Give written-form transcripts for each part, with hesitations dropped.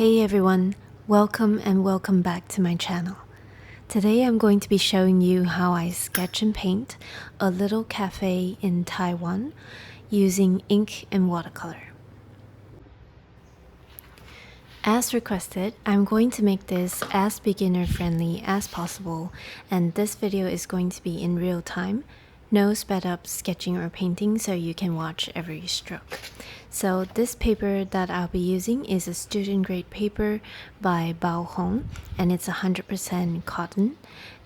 Hey everyone, welcome back to my channel. Today I'm going to be showing you how I sketch and paint a little cafe in Taiwan using ink and watercolor. As requested, I'm going to make this as beginner friendly as possible, and this video is going to be in real time. No sped up sketching or painting, so you can watch every stroke. So this paper that I'll be using is a student grade paper by Bao Hong, and it's 100% cotton.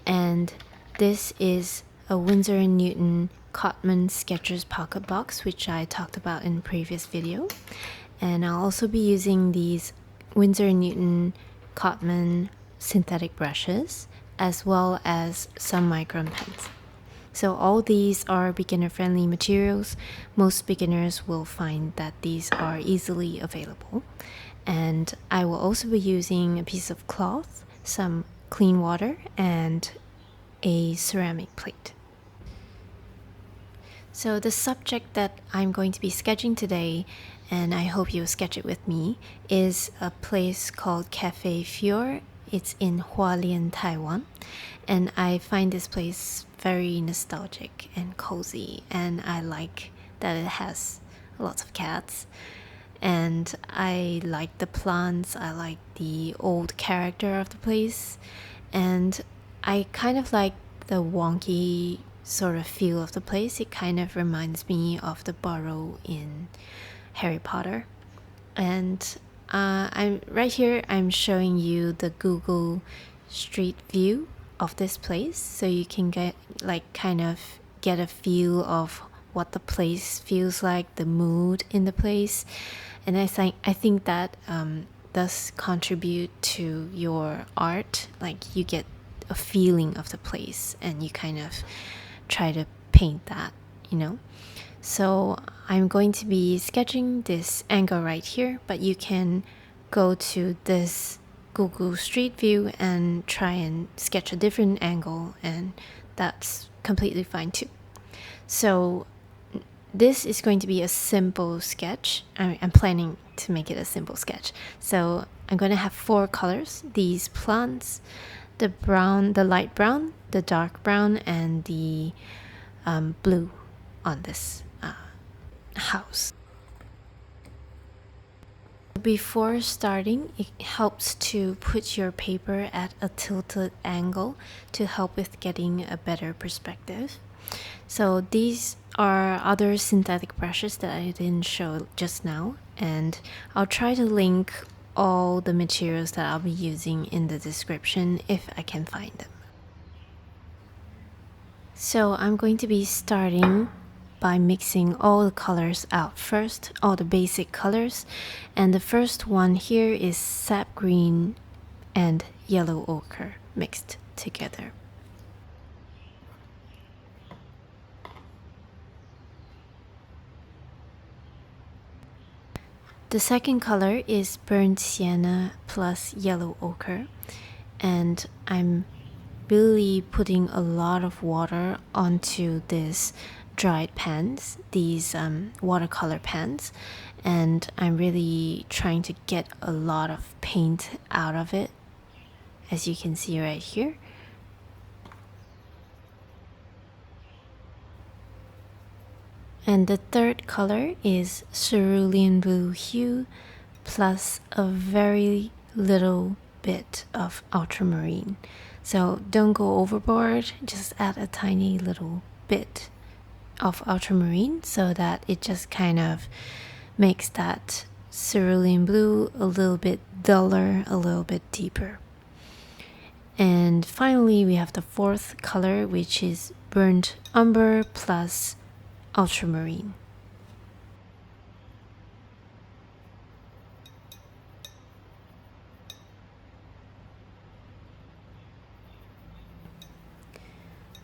And this is a Winsor & Newton Cotman Sketchers Pocket Box, which I talked about in a previous video. And I'll also be using these Winsor & Newton Cotman synthetic brushes, as well as some micron pens. So all these are beginner-friendly materials. Most beginners will find that these are easily available. And I will also be using a piece of cloth, some clean water, and a ceramic plate. So the subject that I'm going to be sketching today, and I hope you'll sketch it with me, is a place called Cafe Fior. It's in Hualien, Taiwan, and I find this place very nostalgic and cozy, and I like that it has lots of cats, and I like the plants, I like the old character of the place, and I kind of like the wonky sort of feel of the place. It kind of reminds me of the burrow in Harry Potter. And I'm right here, I'm showing you the Google Street View of this place, so you can get kind of get a feel of what the place feels like, the mood in the place. And I think that does contribute to your art. Like, you get a feeling of the place and you kind of try to paint that, you know. So I'm going to be sketching this angle right here, but you can go to this Google Street View and try and sketch a different angle, and that's completely fine too. So this is going to be a simple sketch. I'm planning to make it a simple sketch. So I'm going to have 4 colors: these plants, the brown, the light brown, the dark brown, and the blue on this house. Before starting, it helps to put your paper at a tilted angle to help with getting a better perspective. So these are other synthetic brushes that I didn't show just now, and I'll try to link all the materials that I'll be using in the description if I can find them. So I'm going to be starting by mixing all the colors out first, all the basic colors. And the first one here is sap green and yellow ochre mixed together. The second color is burnt sienna plus yellow ochre, and I'm really putting a lot of water onto this dried pans, these watercolor pans, and I'm really trying to get a lot of paint out of it, as you can see right here. And the third color is cerulean blue hue plus a very little bit of ultramarine. So don't go overboard, just add a tiny little bit of ultramarine so that it just kind of makes that cerulean blue a little bit duller, a little bit deeper. And finally, we have the fourth color, which is burnt umber plus ultramarine.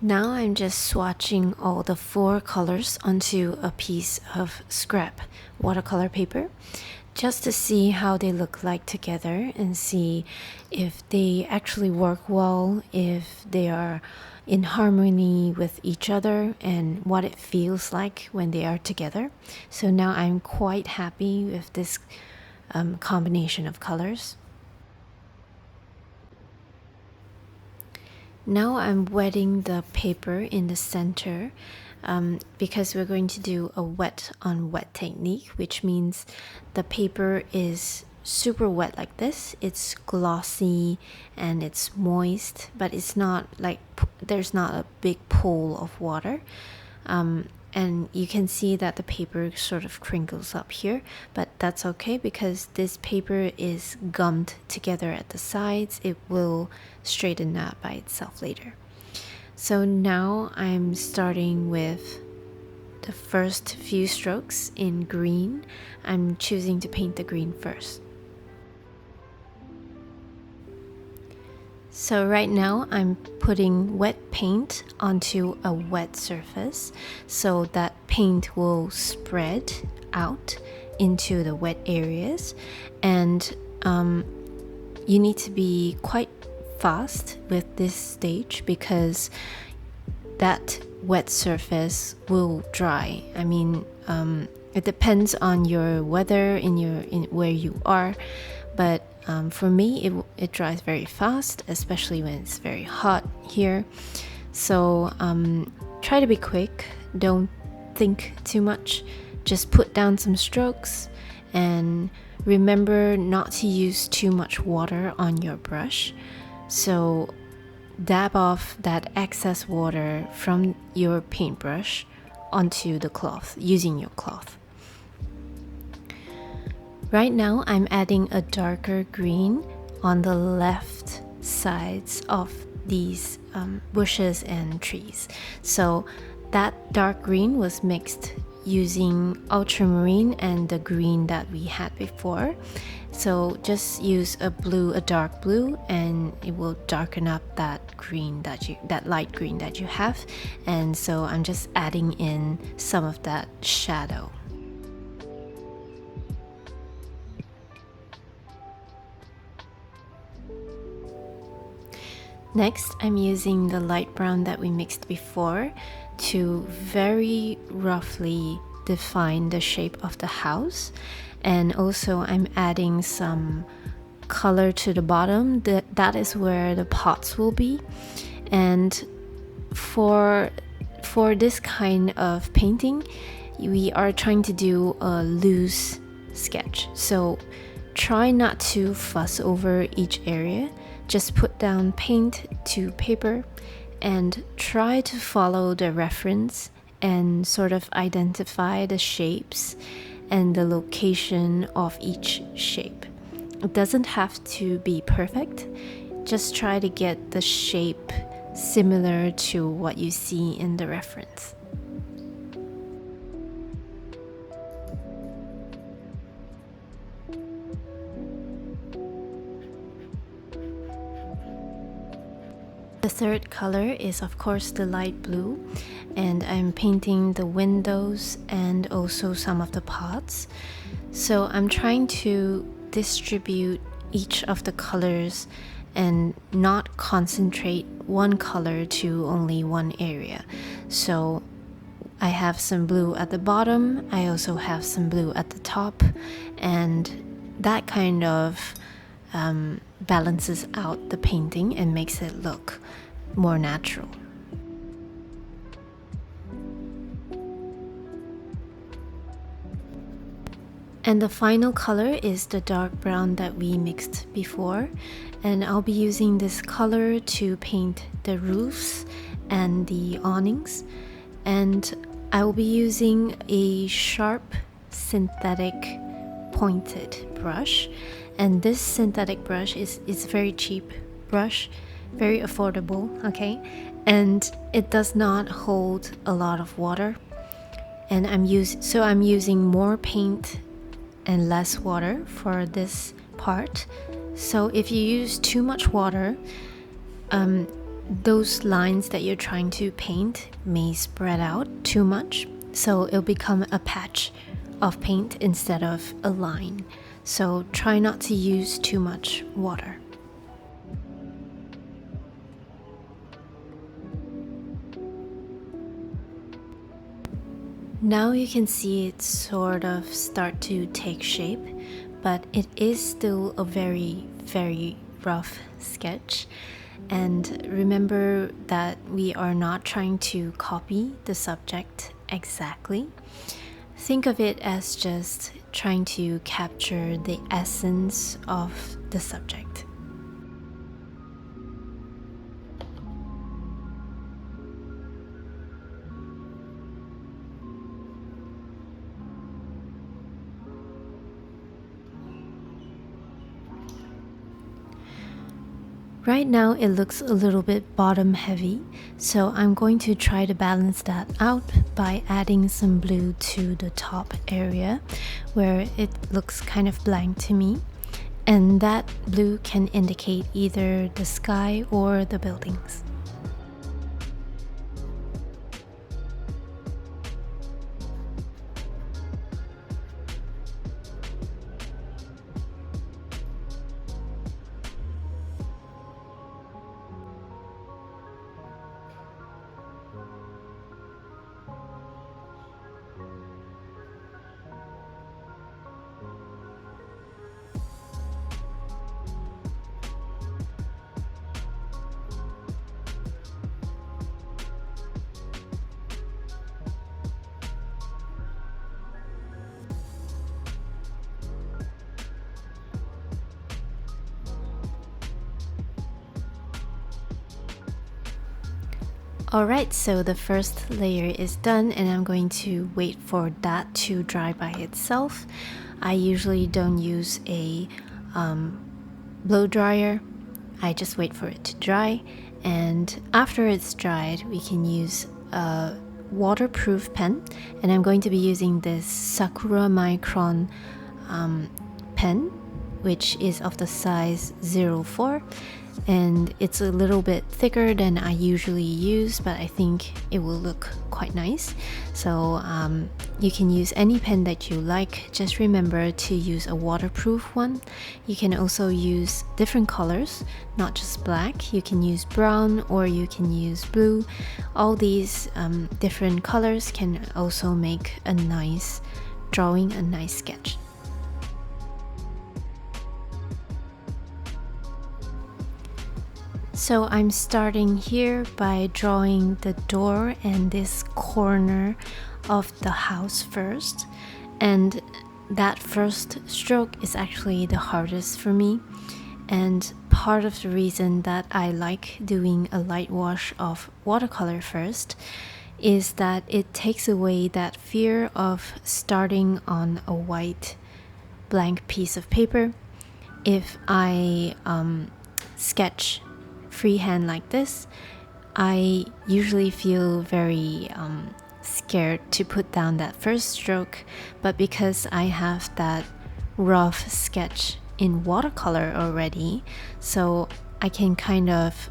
Now I'm just swatching all the 4 colors onto a piece of scrap watercolor paper, just to see how they look like together and see if they actually work well, if they are in harmony with each other, and what it feels like when they are together. So now I'm quite happy with this combination of colors. Now I'm wetting the paper in the center because we're going to do a wet on wet technique, which means the paper is super wet like this. It's glossy and it's moist, but it's not like there's not a big pool of water. And you can see that the paper sort of crinkles up here, but that's okay because this paper is gummed together at the sides. It will straighten out by itself later. So now I'm starting with the first few strokes in green. I'm choosing to paint the green first. So right now I'm putting wet paint onto a wet surface so that paint will spread out into the wet areas, and you need to be quite fast with this stage because that wet surface will dry. I mean, it depends on your weather in where you are, but for me it dries very fast, especially when it's very hot here. So try to be quick, don't think too much, just put down some strokes and remember not to use too much water on your brush. So dab off that excess water from your paintbrush onto the cloth using your cloth. Right now I'm adding a darker green on the left sides of these bushes and trees. So that dark green was mixed using ultramarine and the green that we had before. So just use a dark blue, and it will darken up that green that light green that you have. And so I'm just adding in some of that shadow. Next, I'm using the light brown that we mixed before to very roughly define the shape of the house. And also I'm adding some color to the bottom. That is where the pots will be. And for this kind of painting, we are trying to do a loose sketch. So try not to fuss over each area. Just put down paint to paper and try to follow the reference and sort of identify the shapes and the location of each shape. It doesn't have to be perfect. Just try to get the shape similar to what you see in the reference. The third color is of course the light blue, and I'm painting the windows and also some of the pots. So I'm trying to distribute each of the colors and not concentrate one color to only one area. So I have some blue at the bottom, I also have some blue at the top, and that kind of balances out the painting and makes it look more natural. And the final color is the dark brown that we mixed before, and I'll be using this color to paint the roofs and the awnings. And I will be using a sharp synthetic pointed brush, and this synthetic brush is very cheap brush, very affordable, okay, and it does not hold a lot of water. And I'm using more paint and less water for this part. So if you use too much water, those lines that you're trying to paint may spread out too much, so it'll become a patch of paint instead of a line. So try not to use too much water. Now you can see it sort of start to take shape, but it is still a very, very rough sketch. And remember that we are not trying to copy the subject exactly. Think of it as just trying to capture the essence of the subject. Right now it looks a little bit bottom heavy, so I'm going to try to balance that out by adding some blue to the top area where it looks kind of blank to me. And that blue can indicate either the sky or the buildings. Alright, so the first layer is done and I'm going to wait for that to dry by itself. I usually don't use a blow dryer. I just wait for it to dry, and after it's dried we can use a waterproof pen, and I'm going to be using this Sakura Micron pen, which is of the size 04, and it's a little bit thicker than I usually use, but I think it will look quite nice. So you can use any pen that you like, just remember to use a waterproof one. You can also use different colors, not just black. You can use brown or you can use blue. All these different colors can also make a nice drawing, a nice sketch. So I'm starting here by drawing the door and this corner of the house first, and that first stroke is actually the hardest for me, and part of the reason that I like doing a light wash of watercolor first is that it takes away that fear of starting on a white blank piece of paper. If I sketch freehand like this, I usually feel very scared to put down that first stroke, but because I have that rough sketch in watercolor already, so I can kind of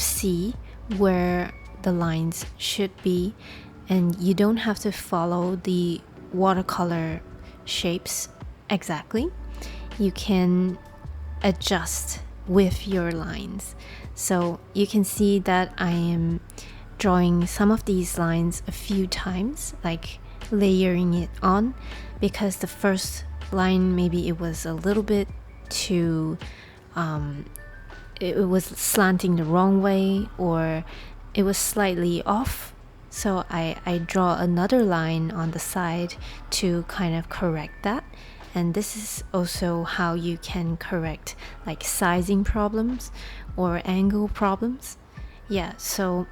see where the lines should be, and you don't have to follow the watercolor shapes exactly. You can adjust with your lines. So you can see that I am drawing some of these lines a few times, like layering it on, because the first line maybe it was a little bit too it was slanting the wrong way, or it was slightly off, so I draw another line on the side to kind of correct that. And this is also how you can correct like sizing problems or angle problems. Yeah, so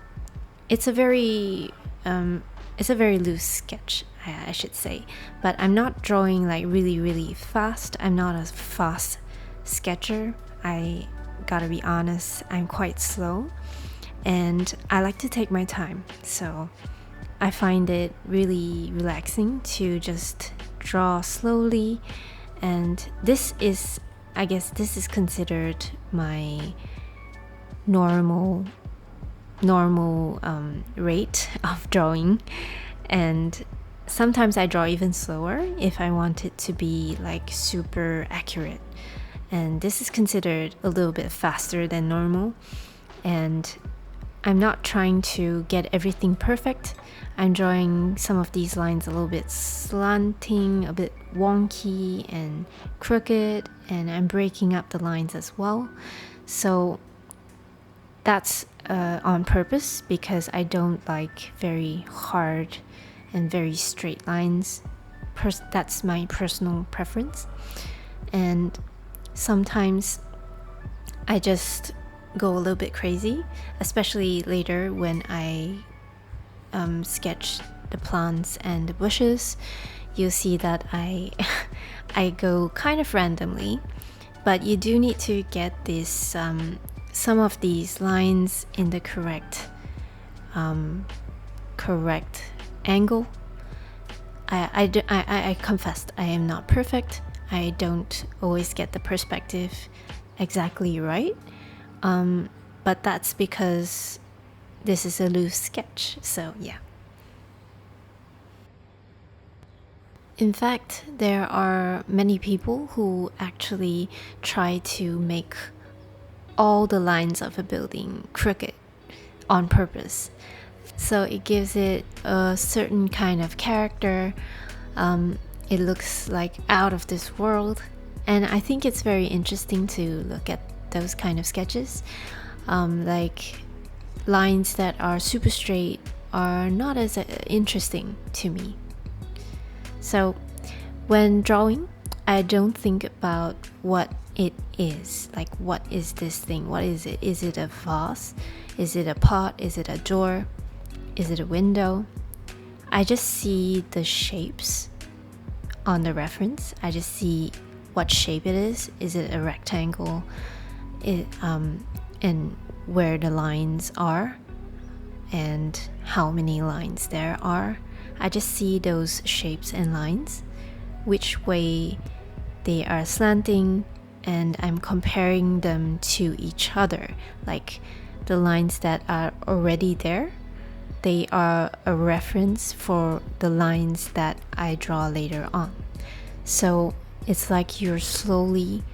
it's a very loose sketch, I should say. But I'm not drawing like really fast. I'm not a fast sketcher. I gotta be honest, I'm quite slow. And I like to take my time. So I find it really relaxing to just draw slowly, and I guess this is considered my normal rate of drawing, and sometimes I draw even slower if I want it to be like super accurate, and this is considered a little bit faster than normal. And I'm not trying to get everything perfect. I'm drawing some of these lines a little bit slanting, a bit wonky and crooked, and I'm breaking up the lines as well. So that's on purpose because I don't like very hard and very straight lines. That's my personal preference. And sometimes I just go a little bit crazy, especially later when I sketch the plants and the bushes. You'll see that I I go kind of randomly, but you do need to get this some of these lines in the correct angle. I confessed I am not perfect. I don't always get the perspective exactly right, but that's because this is a loose sketch, so yeah. In fact, there are many people who actually try to make all the lines of a building crooked on purpose. So it gives it a certain kind of character. It looks like out of this world. And I think it's very interesting to look at those kind of sketches. Like lines that are super straight are not as interesting to me. So when drawing, I don't think about what it is. Like, what is this thing? What is it? Is it a vase? Is it a pot? Is it a door? Is it a window? I just see the shapes on the reference. I just see what shape it is. Is it a rectangle? And where the lines are and how many lines there are. I just see those shapes and lines, which way they are slanting, and I'm comparing them to each other. Like the lines that are already there, they are a reference for the lines that I draw later on. So it's like you're slowly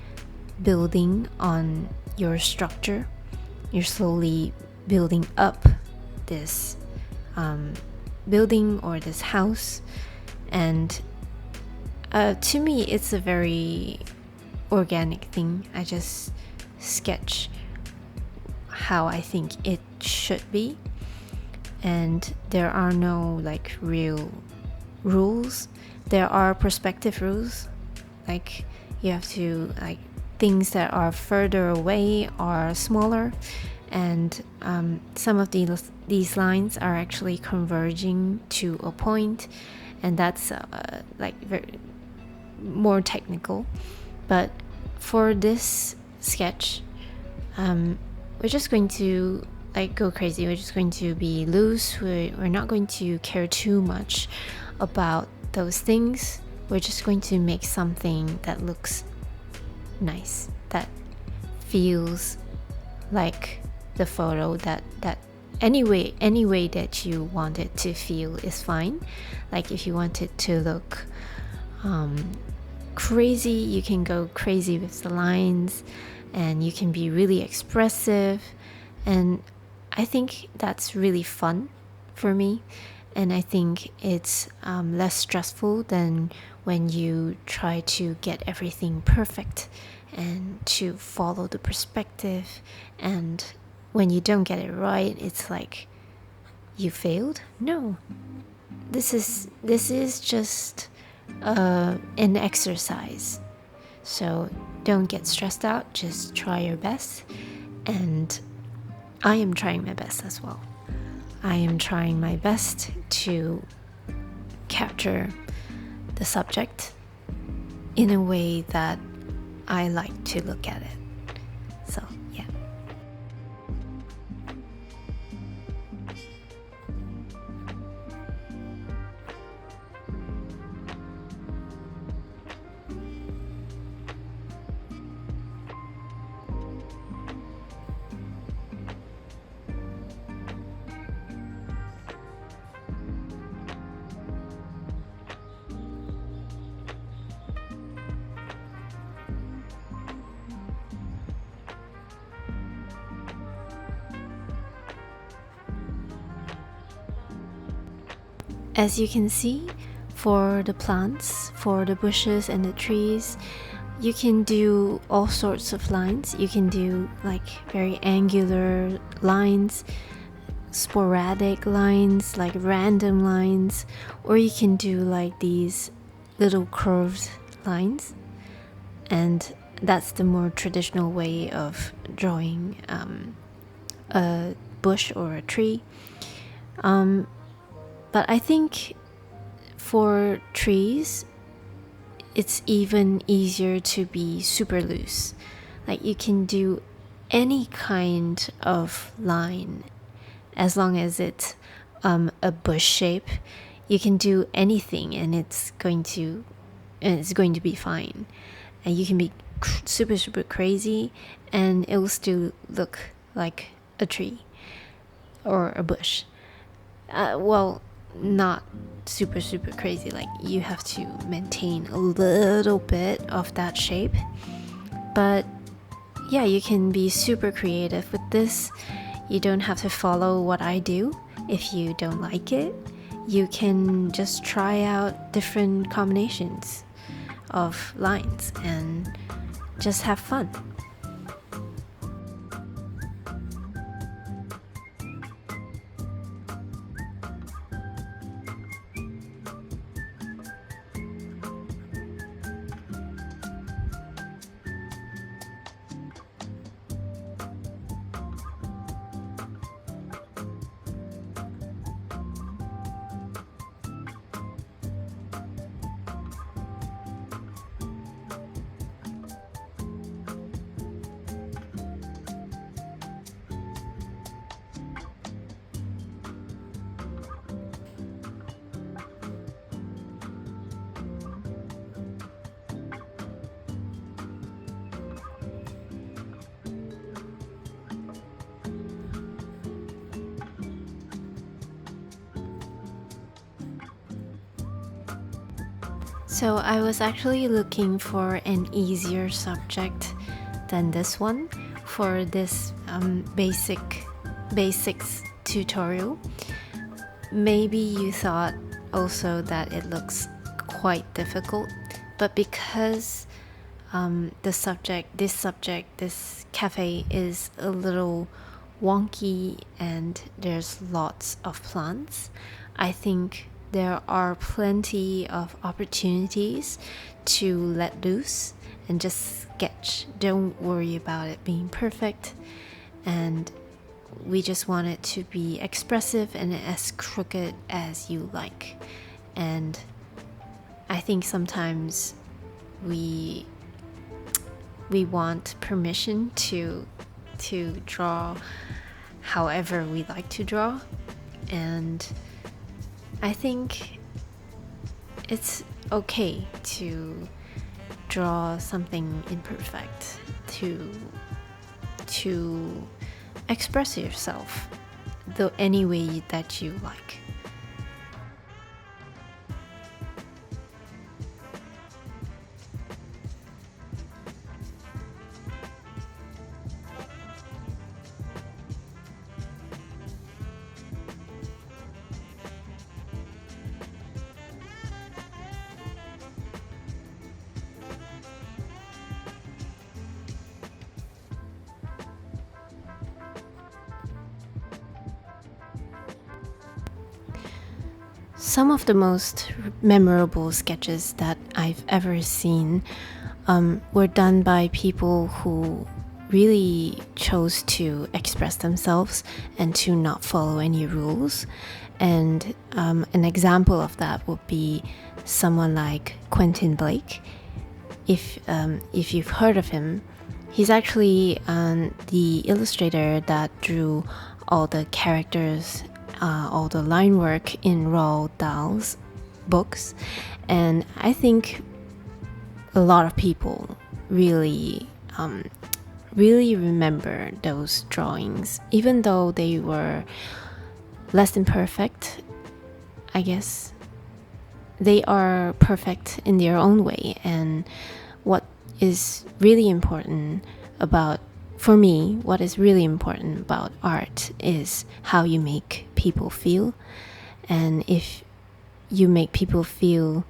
building on your structure. You're slowly building up this building or this house, and to me it's a very organic thing. I just sketch how I think it should be, and there are no like real rules. There are perspective rules, like you have to like things that are further away are smaller, and some of these lines are actually converging to a point, and that's like very more technical. But for this sketch, we're just going to like go crazy. We're just going to be loose. We're not going to care too much about those things. We're just going to make something that looks nice, that feels like the photo, that any way that you want it to feel is fine. Like if you want it to look crazy, you can go crazy with the lines, and you can be really expressive, and I think that's really fun for me. And I think it's less stressful than when you try to get everything perfect and to follow the perspective, and when you don't get it right, it's like you failed. No, this is just an exercise. So don't get stressed out, just try your best. And I am trying my best as well. I am trying my best to capture the subject in a way that I like to look at it. So yeah. As you can see, for the plants, for the bushes and the trees, you can do all sorts of lines. You can do like very angular lines, sporadic lines, like random lines, or you can do like these little curved lines. And that's the more traditional way of drawing a bush or a tree. But I think for trees, it's even easier to be super loose. Like you can do any kind of line as long as it's a bush shape. You can do anything, and it's going to be fine. And you can be super crazy, and it will still look like a tree or a bush. Well, not super crazy. Like you have to maintain a little bit of that shape, but yeah, you can be super creative with this. You don't have to follow what I do. If you don't like it, you can just try out different combinations of lines and just have fun. So I was actually looking for an easier subject than this one for this basics tutorial. Maybe you thought also that it looks quite difficult, but because this cafe is a little wonky and there's lots of plants, I think there are plenty of opportunities to let loose and just sketch. Don't worry about it being perfect, and we just want it to be expressive and as crooked as you like. And I think sometimes we want permission to draw however we like to draw, and I think it's okay to draw something imperfect, to express yourself any way that you like. Some of the most memorable sketches that I've ever seen were done by people who really chose to express themselves and to not follow any rules. And an example of that would be someone like Quentin Blake. If you've heard of him, he's actually the illustrator that drew all the characters, all the line work in Roald Dahl's books. And I think a lot of people really remember those drawings, even though they were less than perfect. I guess they are perfect in their own way. And what is really important about, for me, what is really important about art is how you make people feel. And if you make people feel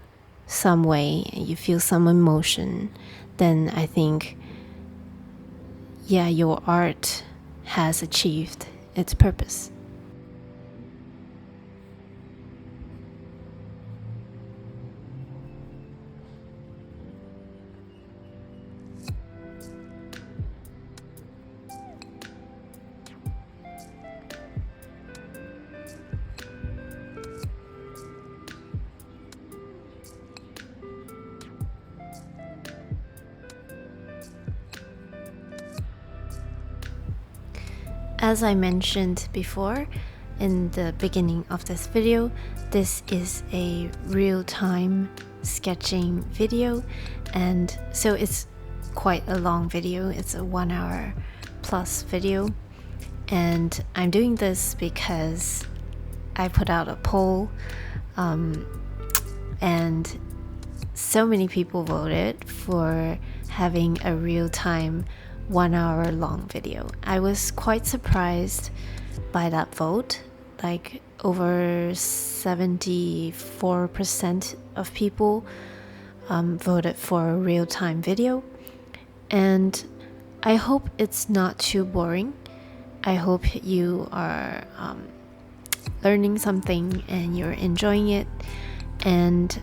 some way, you feel some emotion, then I think, yeah, your art has achieved its purpose. As I mentioned before in the beginning of this video, this is a real-time sketching video, and so it's quite a long video. It's a 1 hour plus video, and I'm doing this because I put out a poll, and so many people voted for having a real-time 1 hour long video. I was quite surprised by that vote. Like over 74% of people voted for a real-time video, and I hope it's not too boring. I hope you are learning something and you're enjoying it. And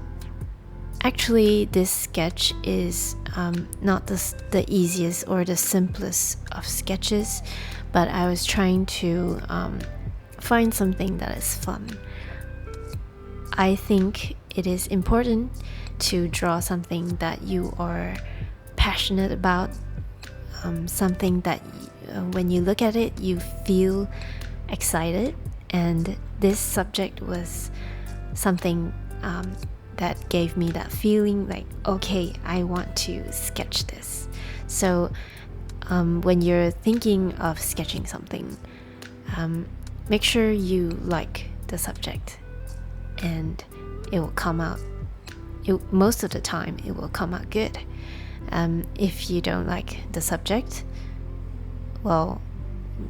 actually, this sketch is not the easiest or the simplest of sketches, but I was trying to find something that is fun. I think it is important to draw something that you are passionate about, something that when you look at it, you feel excited. And this subject was something that gave me that feeling like, okay, I want to sketch this. So when you're thinking of sketching something, make sure you like the subject, and it will come out, most of the time it will come out good. If you don't like the subject, well,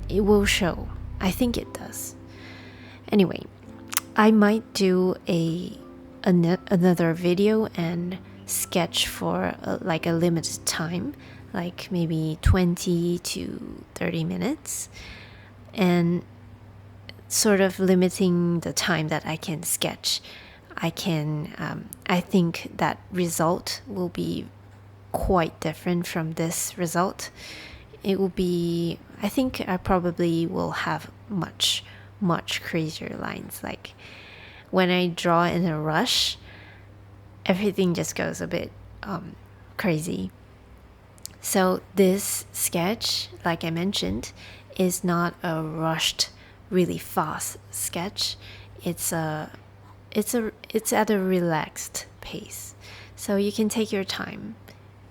it will show. I think it does. Anyway, I might do another video and sketch for like a limited time, like maybe 20 to 30 minutes, and sort of limiting the time that I can sketch. I think that result will be quite different from this result. It will be, I think I probably will have much crazier lines. Like when I draw in a rush, everything just goes a bit crazy. So this sketch, like I mentioned, is not a rushed, really fast sketch. It's at a relaxed pace, so you can take your time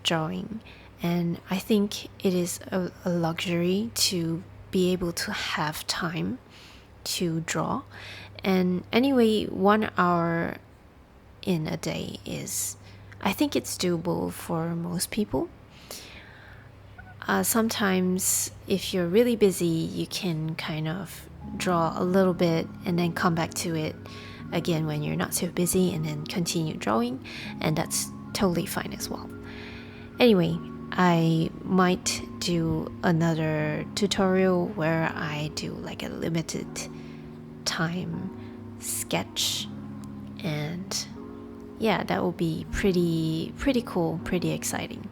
drawing. And I think it is a luxury to be able to have time to draw. And anyway, 1 hour in a day is, I think it's doable for most people. Sometimes if you're really busy, you can kind of draw a little bit and then come back to it again when you're not so busy, and then continue drawing, and that's totally fine as well. Anyway, I might do another tutorial where I do like a limited time sketch, and yeah, that will be pretty cool, pretty exciting.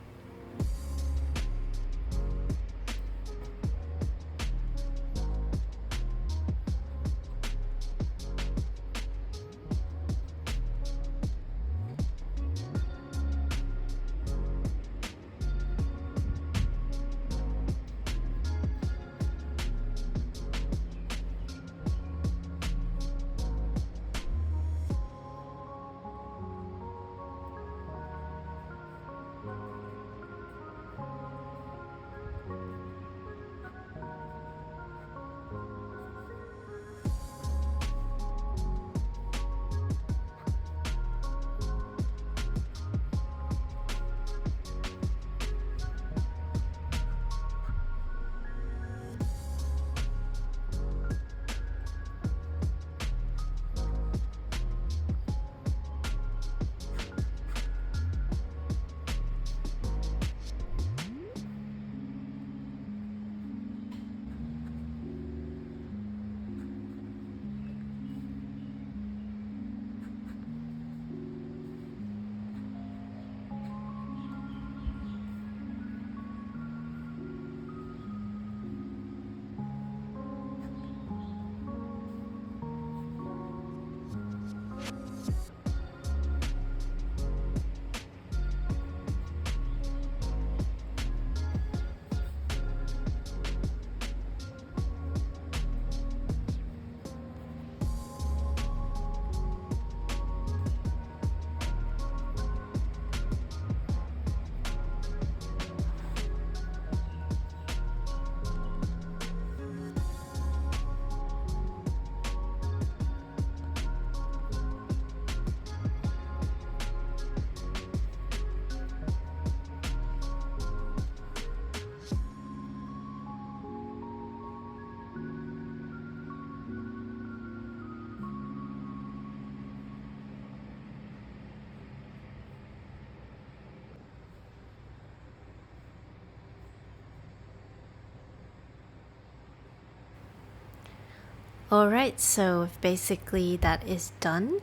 Alright, so basically that is done,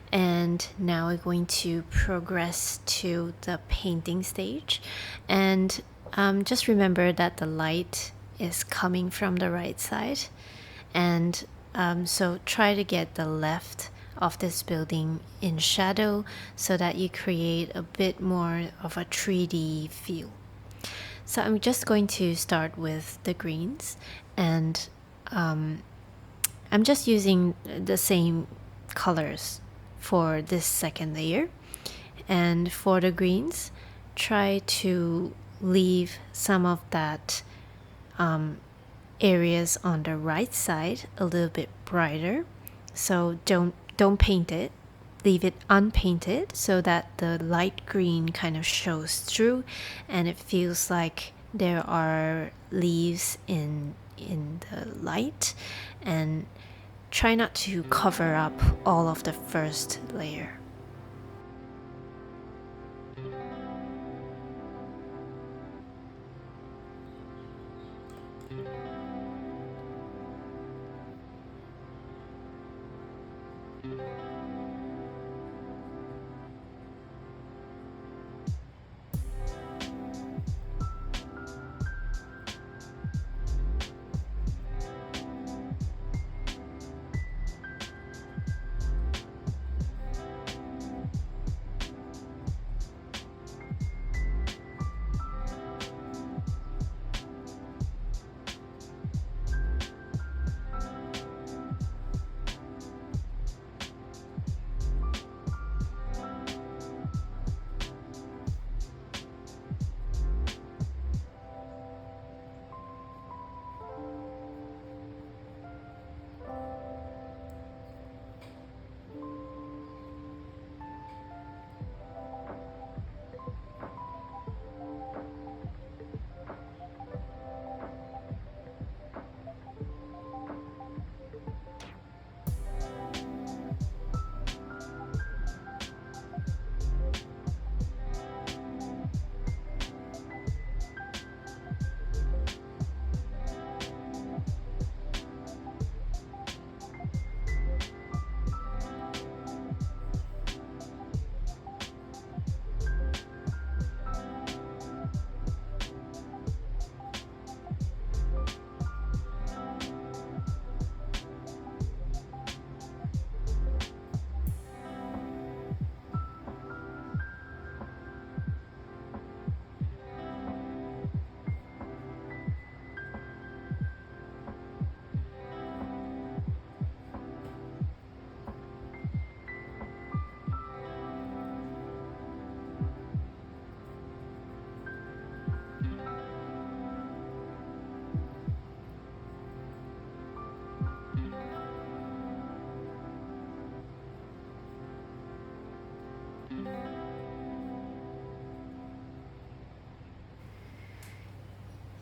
and now we're going to progress to the painting stage. And just remember that the light is coming from the right side, and so try to get the left of this building in shadow so that you create a bit more of a 3D feel. So I'm just going to start with the greens, and I'm just using the same colors for this second layer. And for the greens, try to leave some of that areas on the right side a little bit brighter. So don't paint it. Leave it unpainted so that the light green kind of shows through and it feels like there are leaves in the light. And try not to cover up all of the first layer.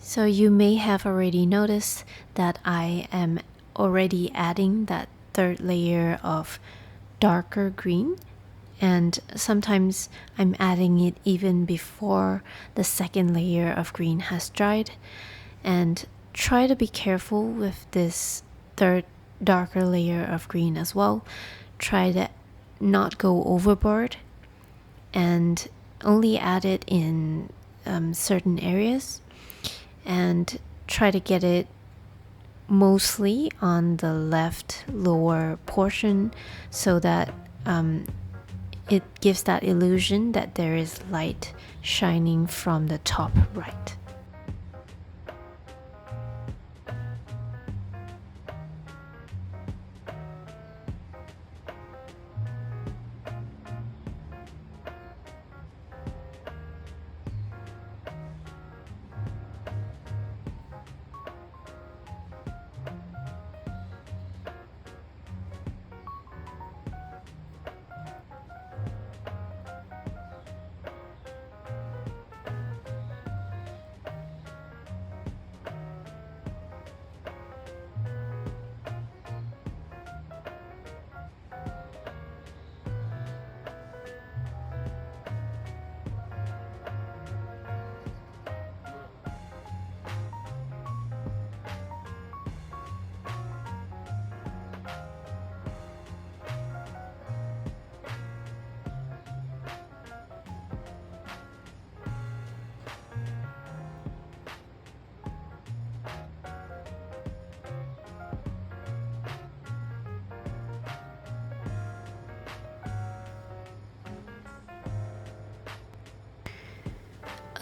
So you may have already noticed that I am already adding that third layer of darker green, and sometimes I'm adding it even before the second layer of green has dried. And try to be careful with this third darker layer of green as well. Try to not go overboard and only add it in certain areas, and try to get it mostly on the left lower portion so that it gives that illusion that there is light shining from the top right.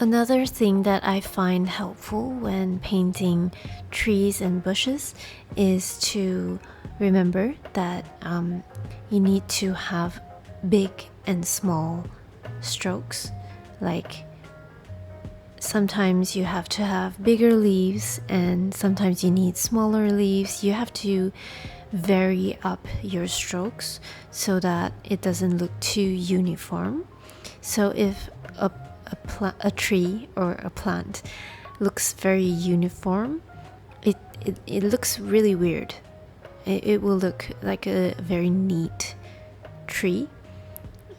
Another thing that I find helpful when painting trees and bushes is to remember that you need to have big and small strokes. Like sometimes you have to have bigger leaves and sometimes you need smaller leaves. You have to vary up your strokes so that it doesn't look too uniform. So if a tree or a plant looks very uniform, it looks really weird. It will look like a very neat tree,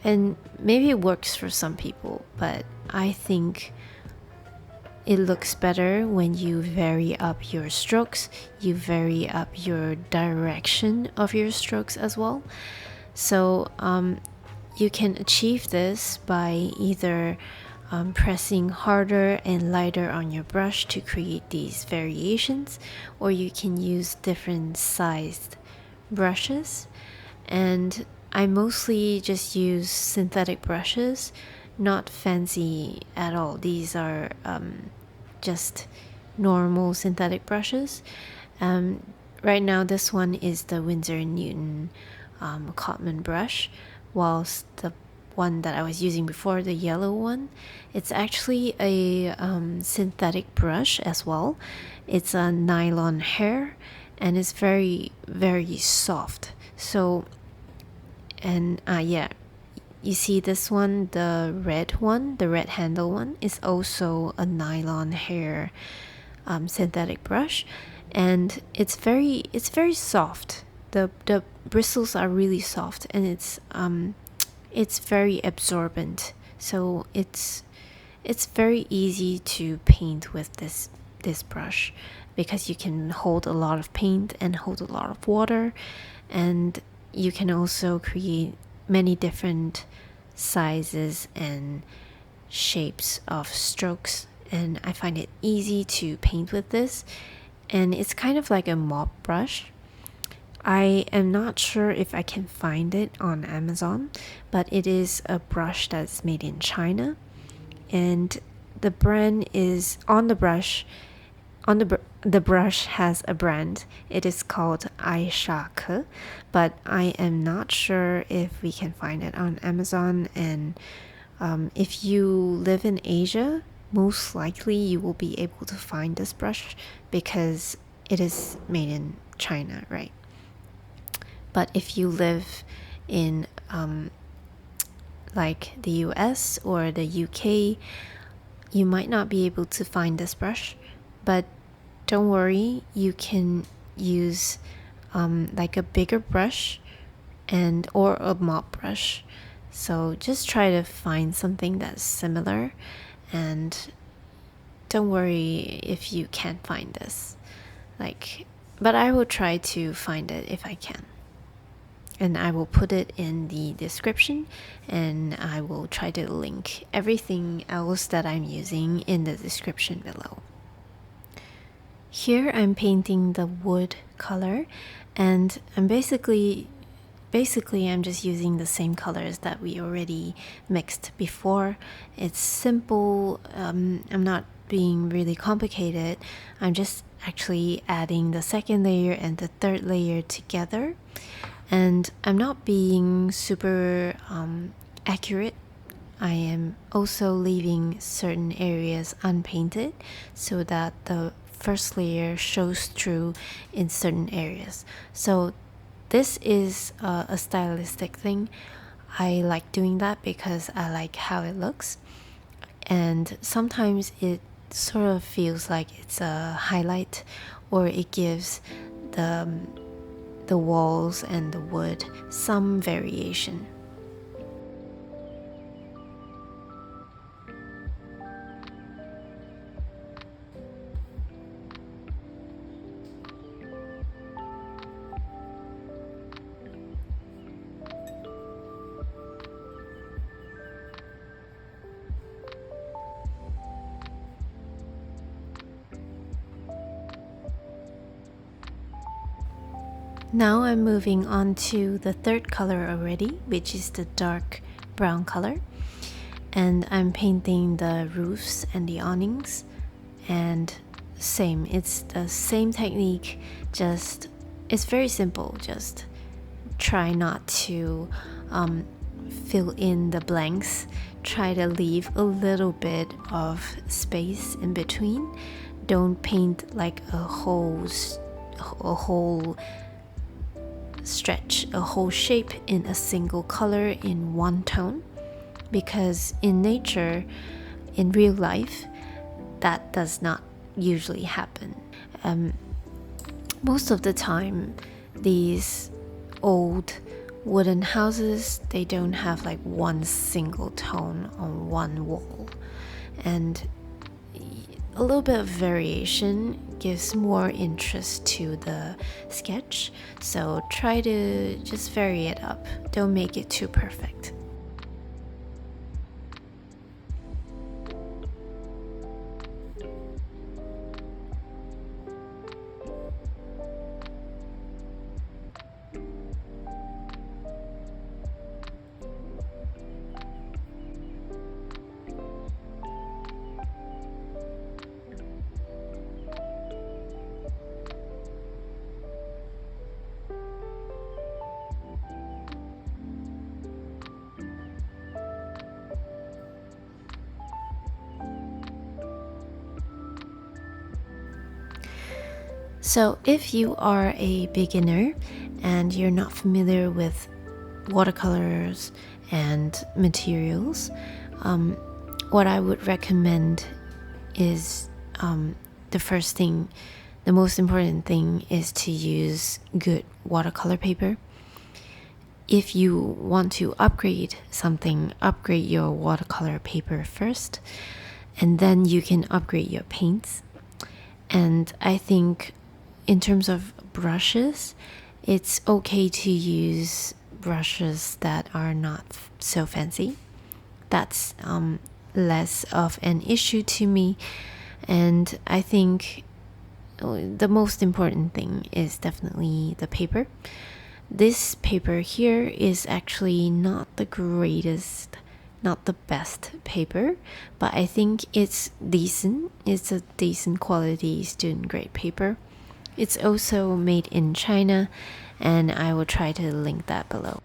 and maybe it works for some people, but I think it looks better when you vary up your strokes, you vary up your direction of your strokes as well. So you can achieve this by either pressing harder and lighter on your brush to create these variations, or you can use different sized brushes. And I mostly just use synthetic brushes, not fancy at all. These are just normal synthetic brushes. Right now this one is the Winsor & Newton Cotman brush, whilst the one that I was using before, the yellow one, it's actually a synthetic brush as well. It's a nylon hair and it's very, very soft. So, and yeah, you see this one, the red handle one, is also a nylon hair synthetic brush, and it's very soft. The bristles are really soft, and it's very absorbent. So it's very easy to paint with this brush because you can hold a lot of paint and hold a lot of water, and you can also create many different sizes and shapes of strokes, and I find it easy to paint with this. And it's kind of like a mop brush. I am not sure if I can find it on Amazon, but it is a brush that's made in China, and the brand is on the brush. The brush has a brand. It is called Aishake, but I am not sure if we can find it on Amazon. And if you live in Asia, most likely you will be able to find this brush because it is made in China, right? But if you live in like the US or the UK, you might not be able to find this brush. But don't worry, you can use like a bigger brush or a mop brush. So just try to find something that's similar, and don't worry if you can't find this. But I will try to find it if I can. And I will put it in the description, and I will try to link everything else that I'm using in the description below. Here I'm painting the wood color, and I'm basically I'm just using the same colors that we already mixed before. It's simple. I'm not being really complicated. I'm just actually adding the second layer and the third layer together, and I'm not being super accurate. I am also leaving certain areas unpainted so that the first layer shows through in certain areas. So this is a stylistic thing. I like doing that because I like how it looks, and sometimes it sort of feels like it's a highlight, or it gives the walls and the wood some variation. Now I'm moving on to the third color already, which is the dark brown color. and I'm painting the roofs and the awnings, and same, it's the same technique, just it's very simple. Just try not to fill in the blanks, try to leave a little bit of space in between. Don't paint like a whole stretch, a whole shape in a single color in one tone, because in nature, in real life, that does not usually happen. Most of the time, these old wooden houses, they don't have like one single tone on one wall, and a little bit of variation gives more interest to the sketch. So try to just vary it up, don't make it too perfect. So if you are a beginner and you're not familiar with watercolors and materials, what I would recommend is the most important thing is to use good watercolor paper. If you want to upgrade something, upgrade your watercolor paper first, and then you can upgrade your paints. And I think in terms of brushes, it's okay to use brushes that are not so fancy. That's less of an issue to me. And I think the most important thing is definitely the paper. This paper here is actually not the greatest, not the best paper, but I think it's decent. It's a decent quality student grade paper. It's also made in China, and I will try to link that below.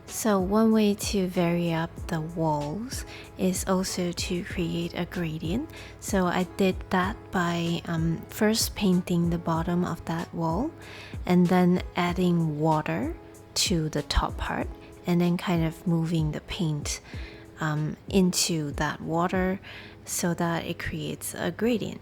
So one way to vary up the walls is also to create a gradient. So I did that by first painting the bottom of that wall and then adding water to the top part, and then kind of moving the paint into that water so that it creates a gradient.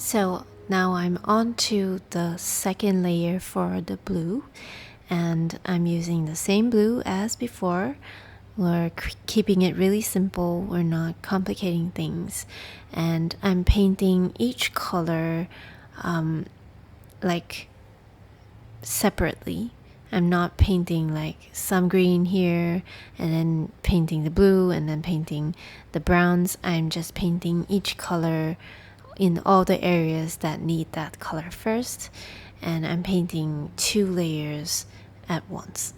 So now I'm on to the second layer for the blue, and I'm using the same blue as before. We're keeping it really simple, we're not complicating things, and I'm painting each color like separately. I'm not painting like some green here and then painting the blue and then painting the browns. I'm just painting each color in all the areas that need that color first, and I'm painting 2 layers at once.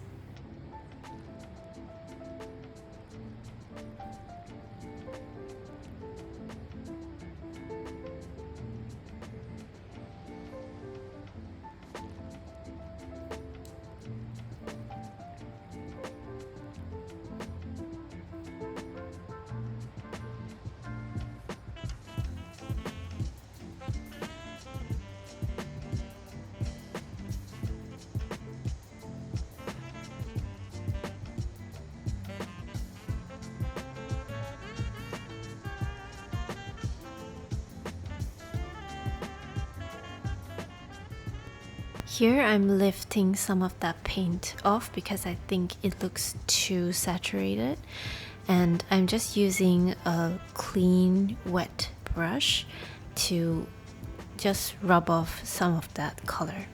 Here I'm lifting some of that paint off because I think it looks too saturated, and I'm just using a clean wet brush to just rub off some of that color.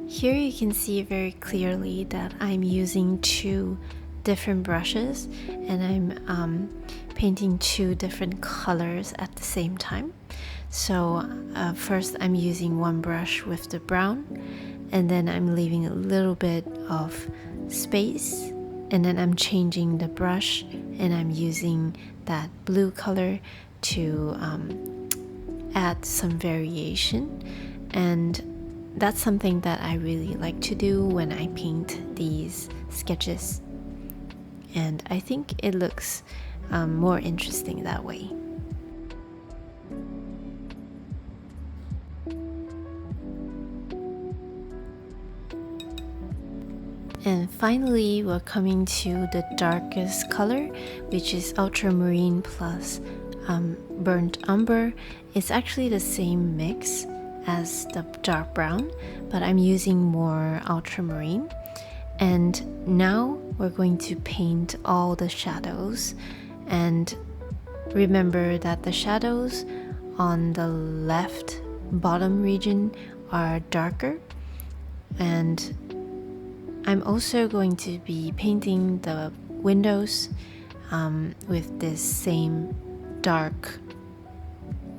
Here you can see very clearly that I'm using 2 different brushes, and I'm painting 2 different colors at the same time. So first I'm using one brush with the brown, and then I'm leaving a little bit of space, and then I'm changing the brush and I'm using that blue color to add some variation. And that's something that I really like to do when I paint these sketches, and I think it looks more interesting that way. And finally, we're coming to the darkest color, which is ultramarine plus burnt umber. It's actually the same mix as the dark brown, but I'm using more ultramarine. And now we're going to paint all the shadows, and remember that the shadows on the left bottom region are darker, and I'm also going to be painting the windows with this same dark,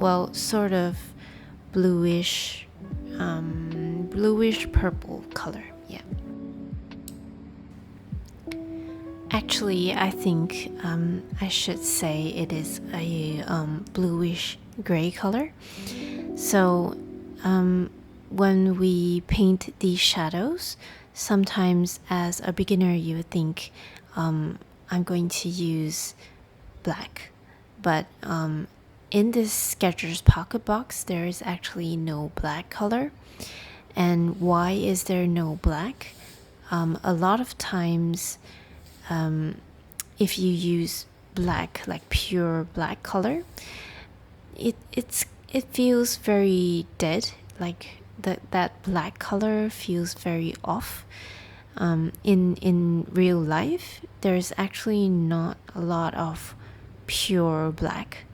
well, sort of bluish purple color. Yeah, actually I think I should say it is a bluish gray color. So when we paint these shadows, sometimes as a beginner you would think I'm going to use black, but in this Sketchers Pocket Box there is actually no black color. And why is there no black? A lot of times if you use black, like pure black color, it feels very dead, like that black color feels very off. In real life there's actually not a lot of pure black.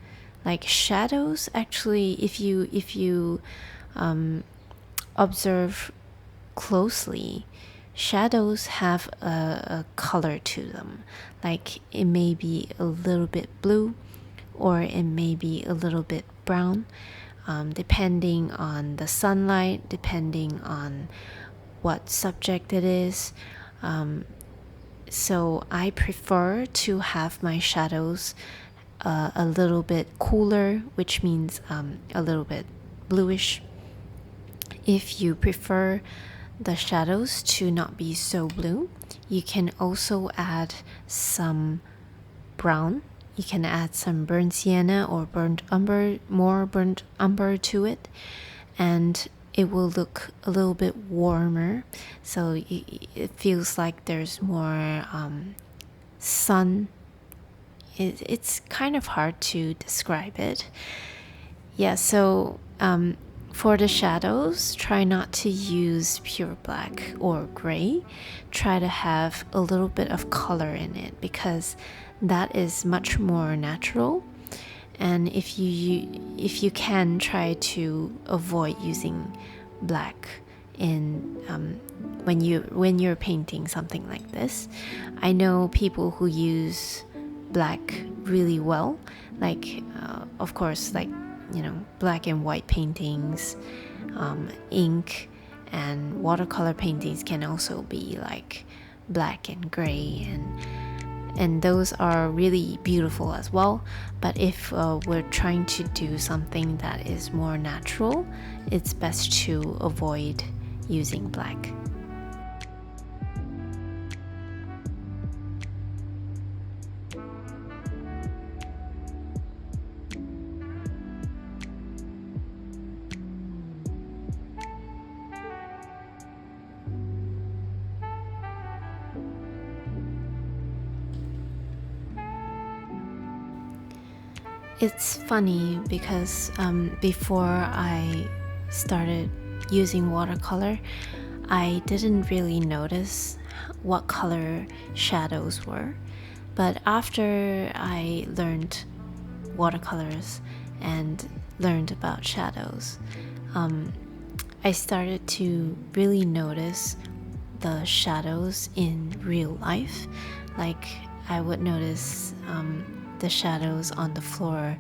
Like shadows, actually, if you observe closely, shadows have a color to them. Like it may be a little bit blue, or it may be a little bit brown, depending on the sunlight, depending on what subject it is. So I prefer to have my shadows a little bit cooler, which means a little bit bluish. If you prefer the shadows to not be so blue, you can also add some brown. You can add some burnt sienna or burnt umber, more burnt umber to it, and it will look a little bit warmer. So it feels like there's more sun. It's kind of hard to describe it. Yeah, so for the shadows, try not to use pure black or gray. Try to have a little bit of color in it, because that is much more natural. And if you can, try to avoid using black in when you're painting something like this. I know people who use black really well, like of course, like, you know, black and white paintings, ink and watercolor paintings can also be like black and gray, and those are really beautiful as well. But if we're trying to do something that is more natural, it's best to avoid using black. It's funny because before I started using watercolor, I didn't really notice what color shadows were. But after I learned watercolors and learned about shadows, I started to really notice the shadows in real life. Like I would notice the shadows on the floor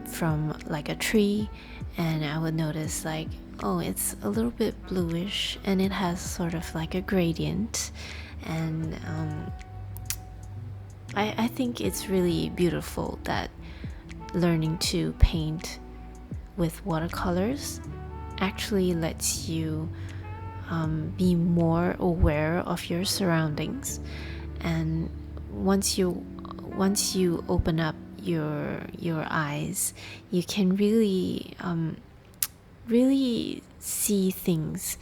from like a tree, and I would notice like, oh, it's a little bit bluish and it has sort of like a gradient. And I think it's really beautiful that learning to paint with watercolors actually lets you be more aware of your surroundings. And once you open up your eyes, you can really really see things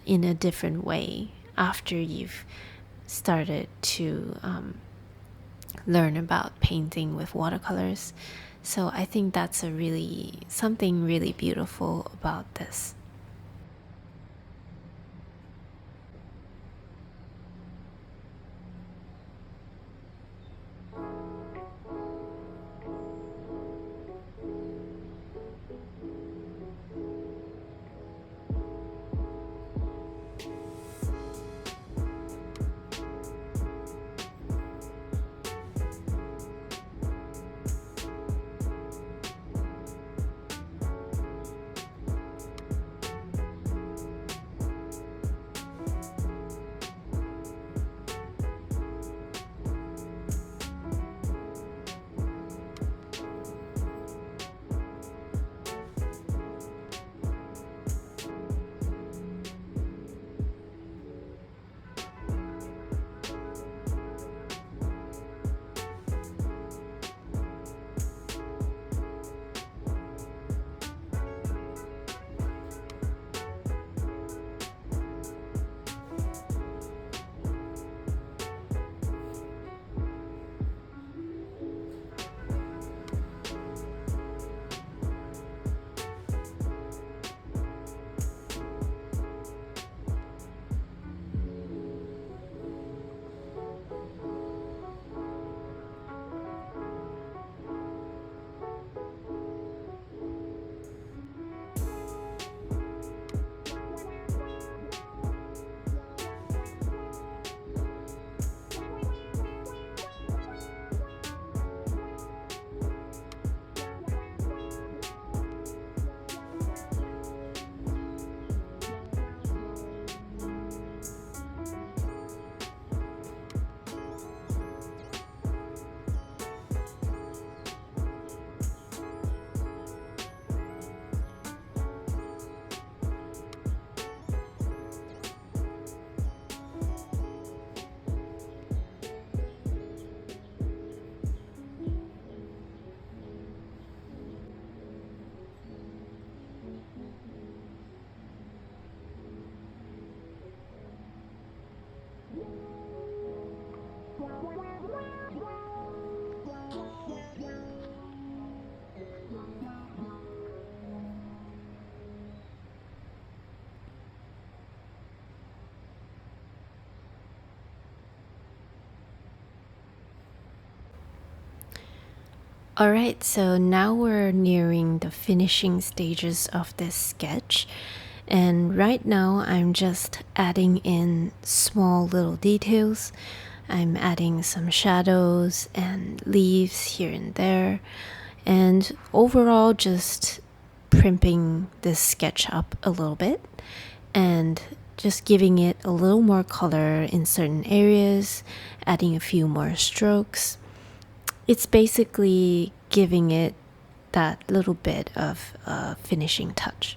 in a different way after you've started to learn about painting with watercolors. So I think that's something really beautiful about this. Alright, so now we're nearing the finishing stages of this sketch. And right now I'm just adding in small little details. I'm adding some shadows and leaves here and there. And overall just primping this sketch up a little bit and just giving it a little more color in certain areas, adding a few more strokes. It's basically giving it that little bit of a finishing touch.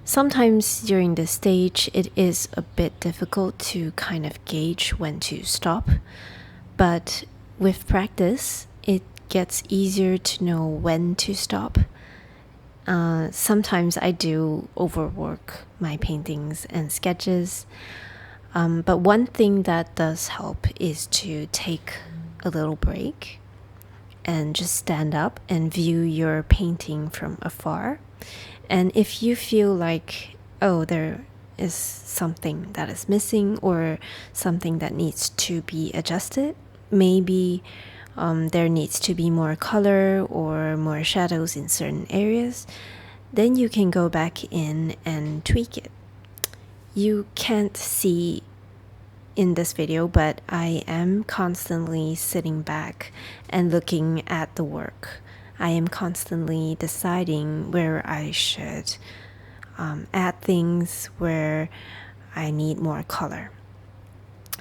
Sometimes during this stage, it is a bit difficult to kind of gauge when to stop, but with practice, it gets easier to know when to stop. Sometimes I do overwork my paintings and sketches, but one thing that does help is to take a little break and just stand up and view your painting from afar. And if you feel like, oh, there is something that is missing or something that needs to be adjusted, maybe there needs to be more color or more shadows in certain areas, then you can go back in and tweak it. You can't see in this video, but I am constantly sitting back and looking at the work. I am constantly deciding where I should add things, where I need more color.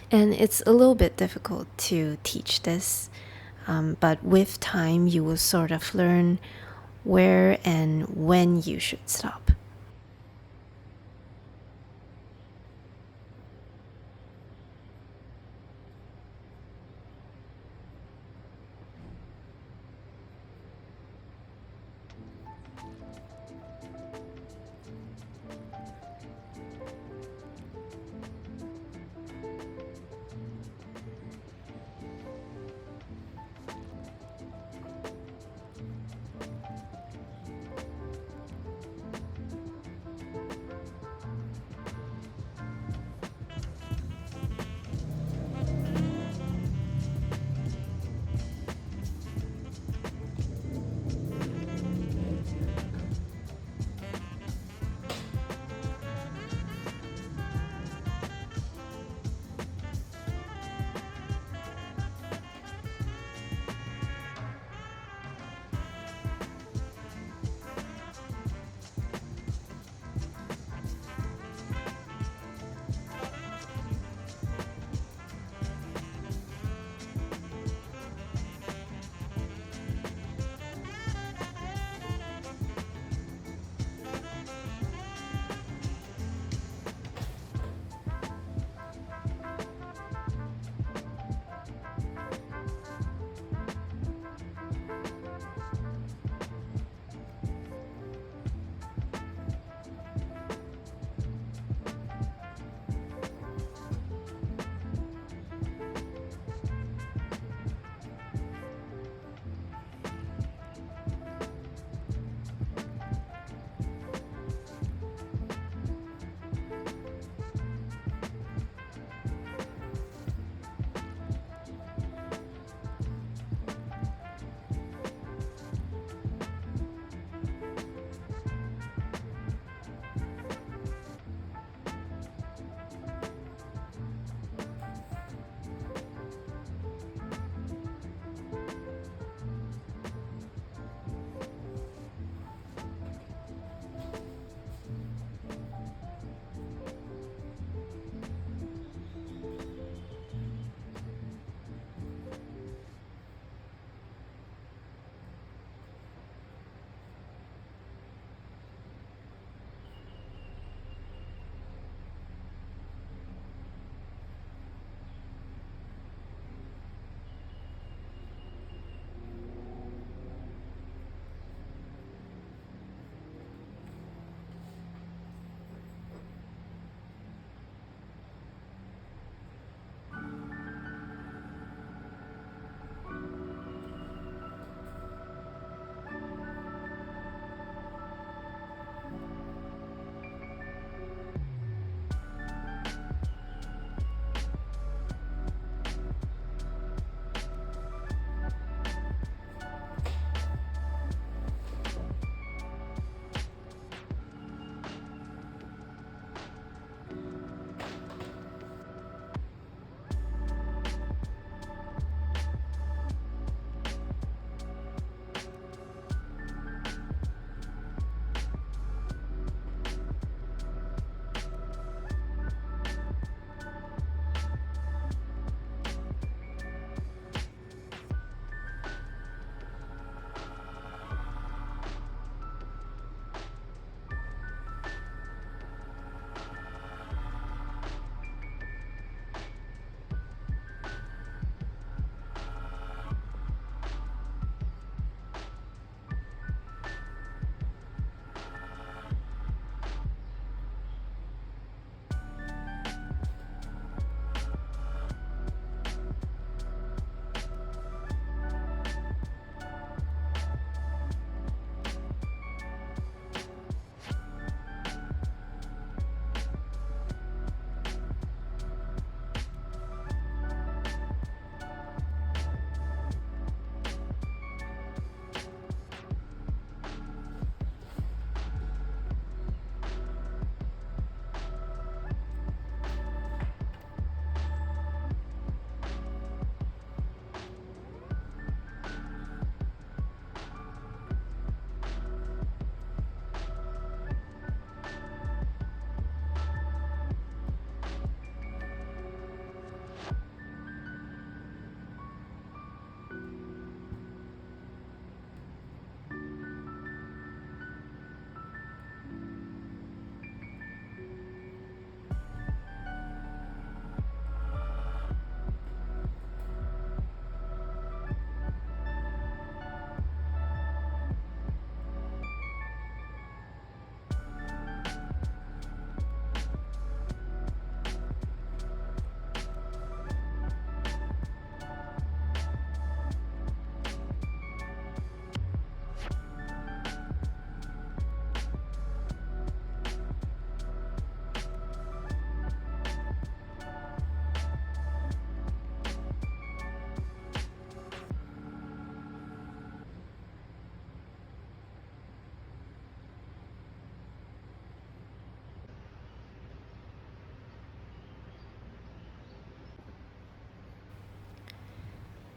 And it's a little bit difficult to teach this, but with time you will sort of learn where and when you should stop.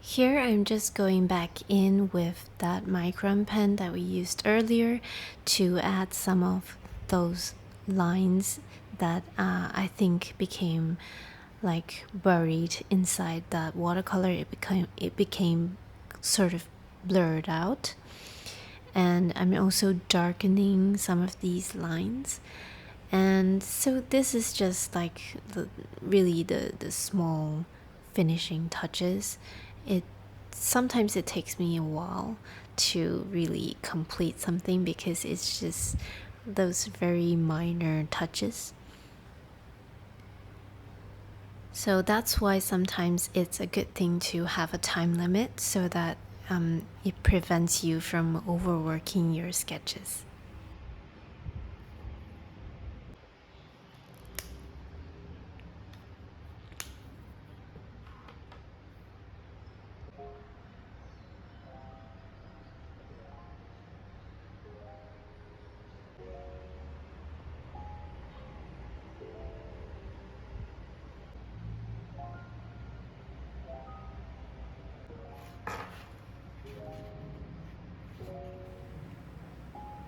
Here I'm just going back in with that micron pen that we used earlier to add some of those lines that I think became like buried inside that watercolor. It became sort of blurred out. And I'm also darkening some of these lines. And so this is just like really the small finishing touches. Sometimes it takes me a while to really complete something because it's just those very minor touches. So that's why sometimes it's a good thing to have a time limit so that it prevents you from overworking your sketches.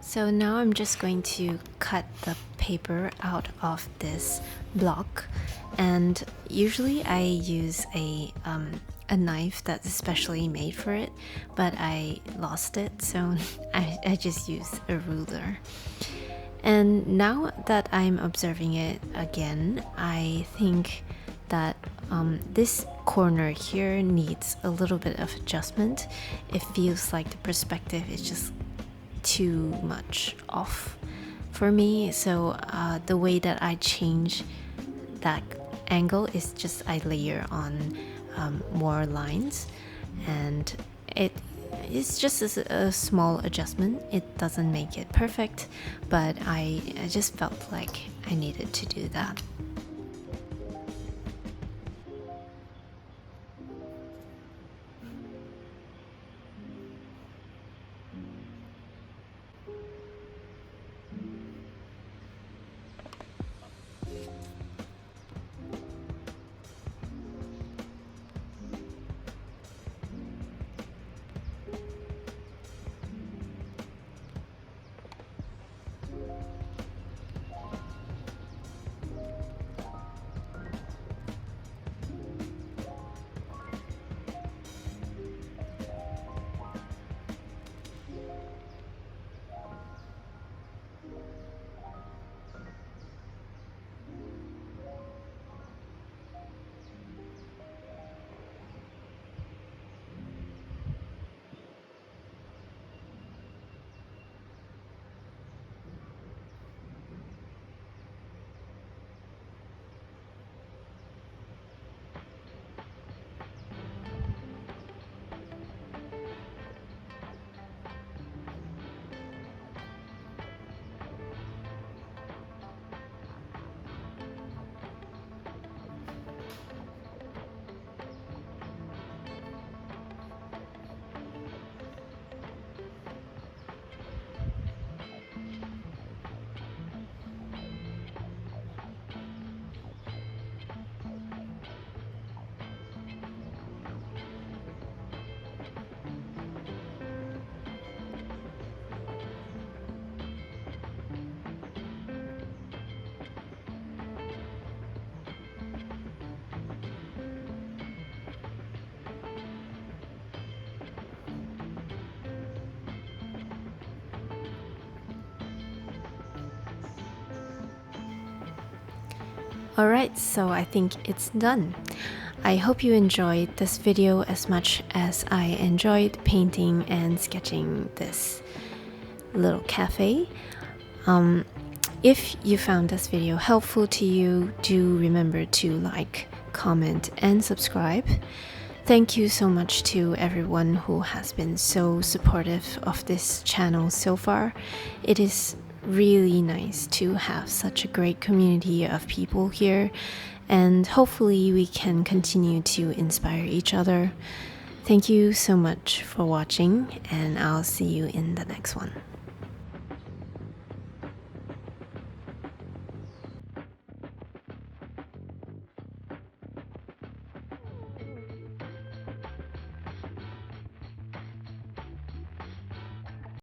So now I'm just going to cut the paper out of this block, and usually I use a knife that's especially made for it, but I lost it, so I just use a ruler. And now that I'm observing it again, I think that this corner here needs a little bit of adjustment. It feels like the perspective is just too much off for me, so the way that I change that angle is just I layer on more lines, and it's just a small adjustment. It doesn't make it perfect, but I just felt like I needed to do that. Alright, so I think it's done. I hope you enjoyed this video as much as I enjoyed painting and sketching this little cafe. If you found this video helpful to you, do remember to like, comment, and subscribe. Thank you so much to everyone who has been so supportive of this channel so far. It is really nice to have such a great community of people here, and hopefully we can continue to inspire each other. Thank you so much for watching, and I'll see you in the next one.